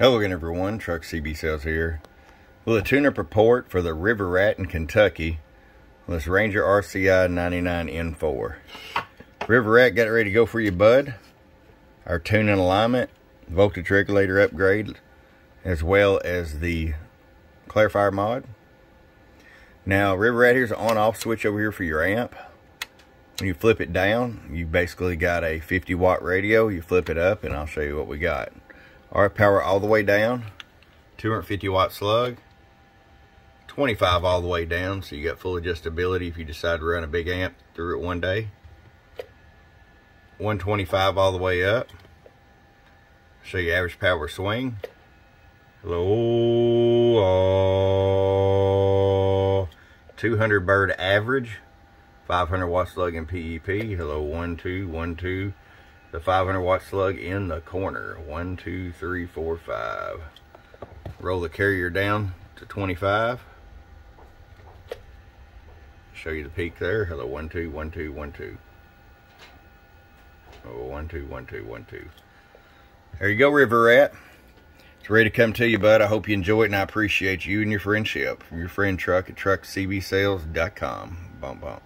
Hello again everyone, Truck CB Sales here with a tune-up report for the River Rat in Kentucky on this Ranger RCI 99N4. River Rat, got it ready to go for you, bud. Our tune and alignment, voltage regulator upgrade, as well as the clarifier mod. Now River Rat, here's an on-off switch over here for your amp. When you flip it down, you basically got a 50 watt radio. You flip it up and I'll show you what we got. RF power all the way down, 250 watt slug, 25 all the way down, so you got full adjustability if you decide to run a big amp through it one day. 125 all the way up. Show you average power swing. Hello, 200 bird average, 500 watt slug in PEP. Hello, 1 2 1 2. The 500 watt slug in the corner. 1 2 3 4 5. Roll the carrier down to 25. Show you the peak there. Hello, 1 2 1 2 1 2. Oh, 1 2 1 2 1 2. There you go, River Rat. It's ready to come to you, bud. I hope you enjoy it, and I appreciate you and your friendship. From your friend Truck at truckcbsales.com. Bump bump.